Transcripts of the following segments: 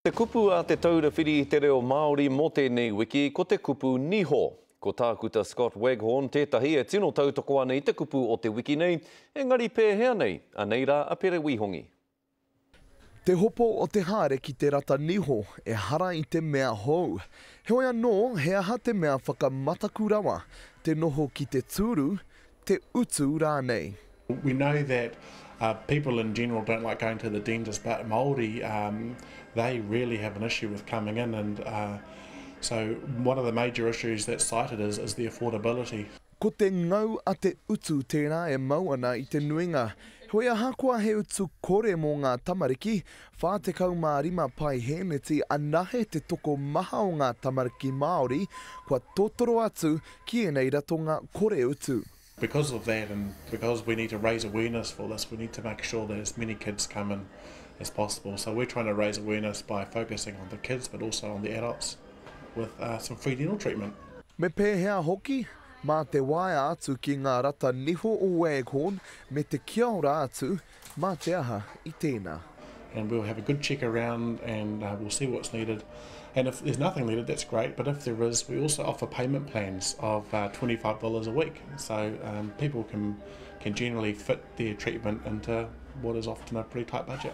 Te kupu a te taura whiri te reo Māori mō tēnei wiki, ko te kupu Niho. Ko tākuta Scott Waghorn, tētahi e tino tautoko ana i te kupu o te wiki nei, engari pēhea nei, anei rā a pere wihongi. Te hopo o te haere ki te rata Niho e hara i te mea hou. Heoi anō, he aha te mea whakamataku rawa, te noho ki te tūru, te utu rānei. We know that people in general don't like going to the dentist, but Māori, they really have an issue with coming in, and so one of the major issues that's cited is the affordability. Ko te ngau a te utu tēnā e mau ana i te nuinga. Hoi aha kua he utu kore mō ngā tamariki, whātekau mā rima pai hēneti anahe te toko maha o ngā tamariki Māori, kua tōtoro atu ki enei rato ngā kore utu. Because of that, and because we need to raise awareness for this, we need to make sure that as many kids come in as possible. So we're trying to raise awareness by focusing on the kids, but also on the adults with some free dental treatment. Me pēhea hoki, mā te waia atu ki ngā rata Niho o Waghorn, me te kia ora atu, mā te aha i tēnā. And we'll have a good check around, and we'll see what's needed. And if there's nothing needed, that's great, but if there is, we also offer payment plans of $25 a week. So people can generally fit their treatment into what is often a pretty tight budget.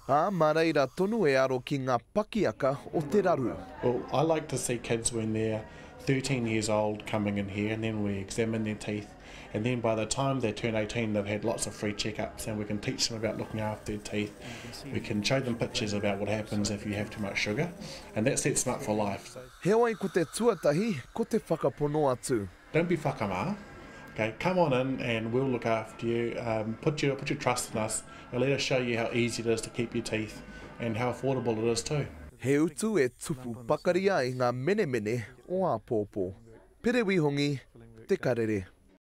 Mā reira tonu e aro ki ngā pakiaka o te raru. Well, I like to see kids when they're 13 years old coming in here, and then we examine their teeth, and then by the time they turn 18 they've had lots of free checkups, and we can teach them about looking after their teeth. We can show them pictures about what happens if you have too much sugar, and that sets them up for life. Heoi ko te tuatahi, ko te whakapono atu. Don't be whakamā. Okay, come on in and we'll look after you. Put your trust in us, and let us show you how easy it is to keep your teeth and how affordable it is too. He utu e tupu pakaria i ngā mene o a pōpō. Pere wihongi, te karere.